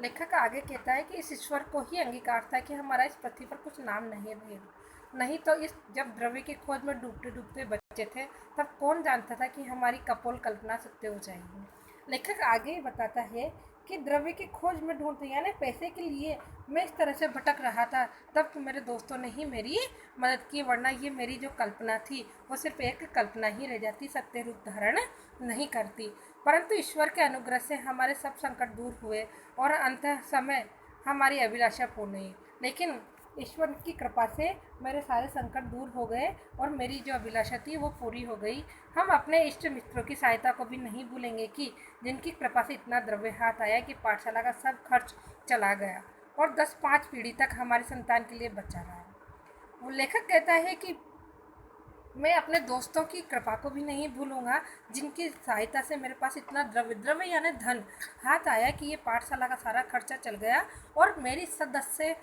लेखक आगे कहता है कि इस ईश्वर को ही अंगीकार था कि हमारा इस पृथ्वी पर कुछ नाम नहीं रहेगा। नहीं तो इस जब द्रव्य की खोज में डूबते डूबते बच्चे थे, तब कौन जानता था कि हमारी कपोल कल्पना सत्य हो जाएगी। लेखक आगे बताता है कि द्रव्य की खोज में ढूंढते यानी पैसे के लिए मैं इस तरह से भटक रहा था, तब तो मेरे दोस्तों ने ही मेरी मदद की, वरना ये मेरी जो कल्पना थी वो सिर्फ एक कल्पना ही रह जाती, सत्य रूप धारण नहीं करती। परंतु ईश्वर के अनुग्रह से हमारे सब संकट दूर हुए और अंत समय हमारी अभिलाषा पूर्ण हुई। लेकिन ईश्वर की कृपा से मेरे सारे संकट दूर हो गए और मेरी जो अभिलाषा थी वो पूरी हो गई। हम अपने इष्ट मित्रों की सहायता को भी नहीं भूलेंगे कि जिनकी कृपा से इतना द्रव्य हाथ आया कि पाठशाला का सब खर्च चला गया और 10-5 पीढ़ी तक हमारी संतान के लिए बचा रहा। वो लेखक कहता है कि मैं अपने दोस्तों की कृपा को भी नहीं भूलूंगा, जिनकी सहायता से मेरे पास इतना द्रव्य यानी धन हाथ आया कि ये पाठशाला का सारा खर्चा चल गया और मेरी 10 से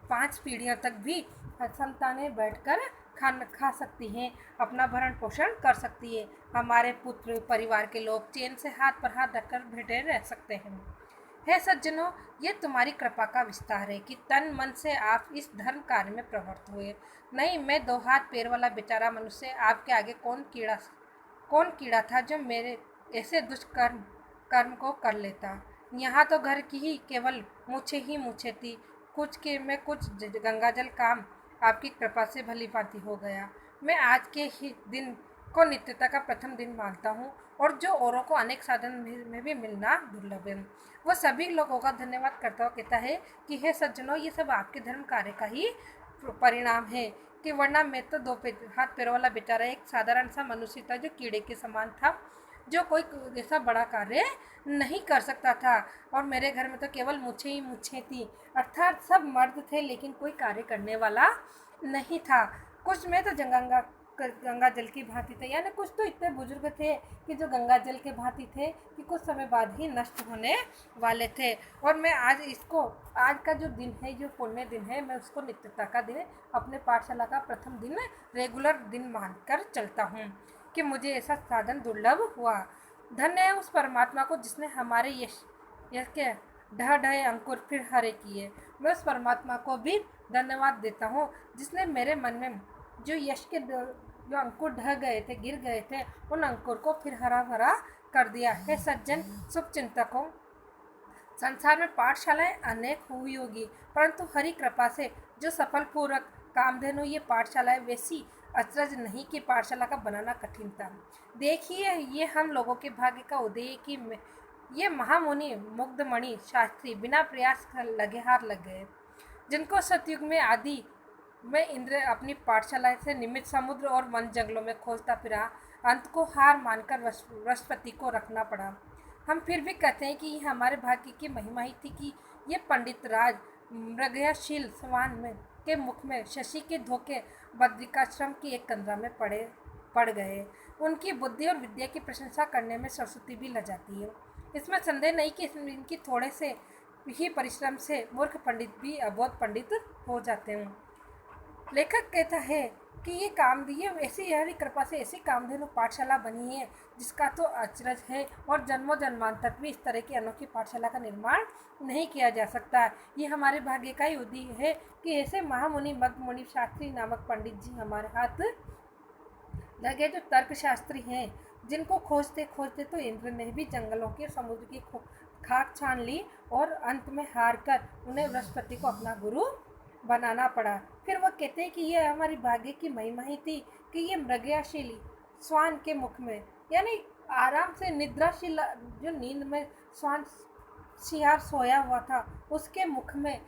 5 पीढ़ियों तक भी संतानें बैठकर खा सकती हैं, अपना भरण पोषण कर सकती है। हमारे पुत्र परिवार के लोग चैन से हाथ पर हाथ रखकर बैठे रह सकते हैं। हे सज्जनों, ये तुम्हारी कृपा का विस्तार है कि तन मन से आप इस धर्म कार्य में प्रवृत्त हुए। नहीं, मैं 2 हाथ पैर वाला बेचारा मनुष्य आपके आगे कौन कीड़ा था जो मेरे ऐसे दुष्कर्म कर्म को कर लेता। यहाँ तो घर की ही केवल मूछे थी, कुछ गंगा जल काम आपकी कृपा से भली भांति हो गया। मैं आज के ही दिन को नित्यता का प्रथम दिन मानता हूँ और जो औरों को अनेक साधन में भी मिलना दुर्लभ है। वो सभी लोगों का धन्यवाद करता हुआ कहता है कि हे सज्जनों, ये सब आपके धर्म कार्य का ही परिणाम है, कि वरना मैं तो 2 हाथ पैरों वाला बेचारा एक साधारण सा मनुष्य था जो कीड़े के समान था, जो कोई ऐसा बड़ा कार्य नहीं कर सकता था। और मेरे घर में तो केवल मूछें थी, अर्थात सब मर्द थे लेकिन कोई कार्य करने वाला नहीं था। कुछ में तो गंगा जल की भांति थे, यानी कुछ तो इतने बुजुर्ग थे कि जो गंगा जल के भांति थे कि कुछ समय बाद ही नष्ट होने वाले थे। और मैं आज का जो दिन है, जो पुण्य दिन है, मैं उसको नित्यता का दिन, अपने पाठशाला का प्रथम दिन रेगुलर दिन मानकर चलता हूँ कि मुझे ऐसा साधन दुर्लभ हुआ। धन्य है उस परमात्मा को जिसने हमारे यश के ढहे अंकुर फिर हरे किए। मैं उस परमात्मा को भी धन्यवाद देता हूँ जिसने मेरे मन में जो जो अंकुर ढह गए थे, गिर गए थे, उन अंकुर को फिर हरा भरा कर दिया है। सज्जन शुभ चिंतकों, संसार में पाठशालाएं अनेक हुई होगी, परंतु हरि कृपा से जो सफल पूर्वक कामधेनु ये पाठशालाएं वैसी अचरज नहीं कि पाठशाला का बनाना कठिन था। देखिए, ये हम लोगों के भाग्य का उदय कि ये महामुनि मुग्धमणि शास्त्री बिना प्रयास लगे हार लग गए, जिनको सतयुग में आदि में इंद्र अपनी पाठशाला से निमित्त समुद्र और वन जंगलों में खोजता फिरा, अंत को हार मानकर बृहस्पति को रखना पड़ा। हम फिर भी कहते हैं कि ये हमारे भाग्य की महिमा ही थी कि ये पंडित राज मृगयाशील स्वान में के मुख में शशि के धोखे बद्रिकाश्रम की एक कंदरा में पड़ गए। उनकी बुद्धि और विद्या की प्रशंसा करने में सरस्वती भी लजाती है। इसमें संदेह नहीं कि इनकी थोड़े से ही परिश्रम से मूर्ख पंडित भी अबोध पंडित हो जाते हैं। लेखक कहता है कि ये ऐसी हरी कृपा से ऐसी कामधेनु पाठशाला बनी है जिसका तो अचरज है और जन्मों जन्मांतर भी इस तरह की अनोखी पाठशाला का निर्माण नहीं किया जा सकता। ये हमारे भाग्य का ही उदय है कि ऐसे महामुनि मग्धमुनि शास्त्री नामक पंडित जी हमारे हाथ लगे, जो तर्कशास्त्री हैं, जिनको खोजते खोजते तो इंद्र ने भी जंगलों के समुद्र की खाक छान ली और अंत में हार कर उन्हें बृहस्पति को अपना गुरु बनाना पड़ा। फिर वह कहते हैं कि यह हमारी भाग्य की महिमा ही थी कि ये मृगयाशीली स्वान के मुख में, यानी आराम से निद्राशील, जो नींद में स्वान सियार सोया हुआ था, उसके मुख में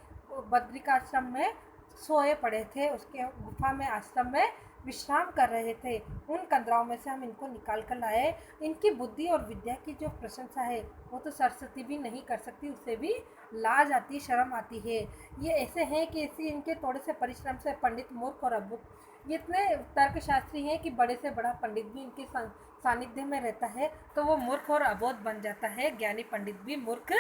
बद्रिकाश्रम में सोए पड़े थे, उसके गुफा में आश्रम में विश्राम कर रहे थे। उन कंदराओं में से हम इनको निकाल कर लाए। इनकी बुद्धि और विद्या की जो प्रशंसा है वो तो सरस्वती भी नहीं कर सकती, उससे भी लाज आती, शर्म आती है। ये ऐसे हैं कि ऐसी इनके थोड़े से परिश्रम से पंडित मूर्ख और अबुध, ये इतने तर्कशास्त्री हैं कि बड़े से बड़ा पंडित भी इनके सानिध्य में रहता है तो वो मूर्ख और अबोध बन जाता है, ज्ञानी पंडित भी मूर्ख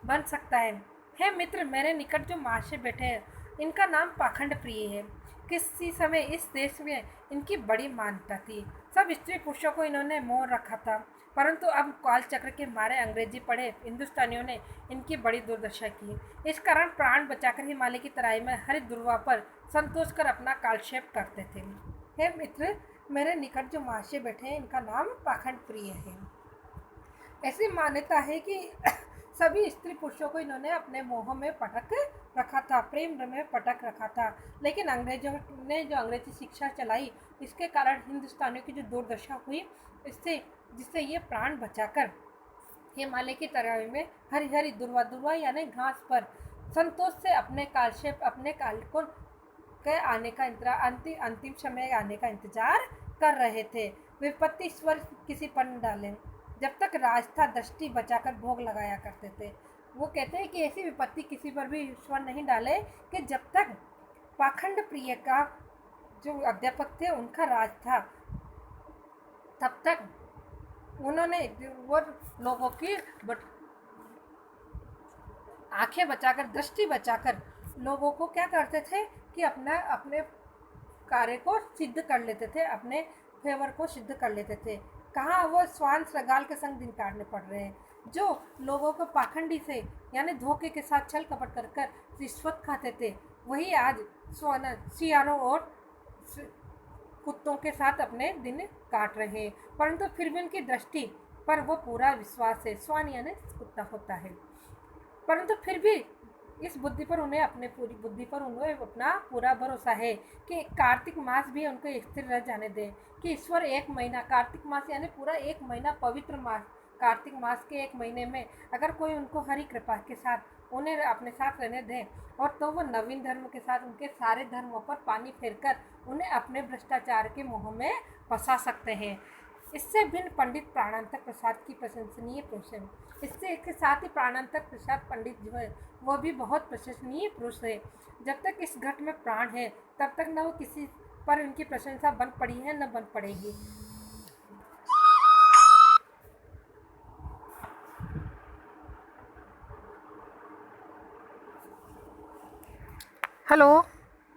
बन सकता है। हे मित्र, मेरे निकट जो महाशय बैठे हैं, इनका नाम पाखंड प्रिय है। किसी समय इस देश में इनकी बड़ी मान्यता थी। सब स्त्री पुरुषों को इन्होंने मोह रखा था, परंतु अब काल चक्र के मारे अंग्रेजी पढ़े हिंदुस्तानियों ने इनकी बड़ी दुर्दशा की। इस कारण प्राण बचाकर हिमालय की तराई में हरित दुर्वा पर संतोष कर अपना कालक्षेप करते थे। हे मित्र, मेरे निकट जो महाशय बैठे हैं इनका नाम पाखंड प्रिय है। ऐसी मान्यता है कि सभी स्त्री पुरुषों को इन्होंने अपने मोह में पटक रखा था, प्रेम में पटक रखा था। लेकिन अंग्रेजों ने जो अंग्रेजी शिक्षा चलाई, इसके कारण हिंदुस्तानियों की जो दुर्दशा हुई, जिससे ये प्राण बचाकर हिमालय की तराई में हरी हरी दुर्वा यानी घास पर संतोष से अपने कालक्षेप, अपने काल को के आने का अंतिम समय आने का इंतजार कर रहे थे। विपत्ति ईश्वर किसी पर न डाले। जब तक राज था दृष्टि बचाकर भोग लगाया करते थे। वो कहते हैं कि ऐसी विपत्ति किसी पर भी ईश्वर नहीं डाले कि जब तक पाखंड प्रिय का जो अध्यापक थे उनका राज था, तब तक उन्होंने वो लोगों की आंखें बचाकर, दृष्टि बचाकर लोगों को क्या करते थे कि अपने कार्य को सिद्ध कर लेते थे, अपने फेवर को सिद्ध कर लेते थे। कहाँ वो स्वान श्रृगाल के संग दिन काटने पड़ रहे हैं, जो लोगों को पाखंडी से यानी धोखे के साथ छल कपट कर कर रिश्वत खाते थे, वही आज सियारों और कुत्तों के साथ अपने दिन काट रहे हैं। परंतु फिर भी उनकी दृष्टि पर वो पूरा विश्वास है। स्वान यानी कुत्ता होता है, परंतु फिर भी इस बुद्धि पर उन्हें अपना पूरा भरोसा है कि कार्तिक मास भी उनको स्थिर रह जाने दें, कि ईश्वर एक महीना, कार्तिक मास यानी पूरा एक महीना पवित्र मास, कार्तिक मास के एक महीने में अगर कोई उनको हरि कृपा के साथ उन्हें अपने साथ रहने दें, और तो वो नवीन धर्म के साथ उनके सारे धर्मों पर पानी फेरकर उन्हें अपने भ्रष्टाचार के मोह में फंसा सकते हैं। इससे भिन्न पंडित प्राणांतक प्रसाद की प्रशंसनीय प्रश्न, इससे के साथ ही प्राणांतक प्रसाद पंडित जो है वो भी बहुत प्रशंसनीय पुरुष है। जब तक इस घट में प्राण है तब तक न वो किसी पर उनकी प्रशंसा बन पड़ी है न बन पड़ेगी। हेलो।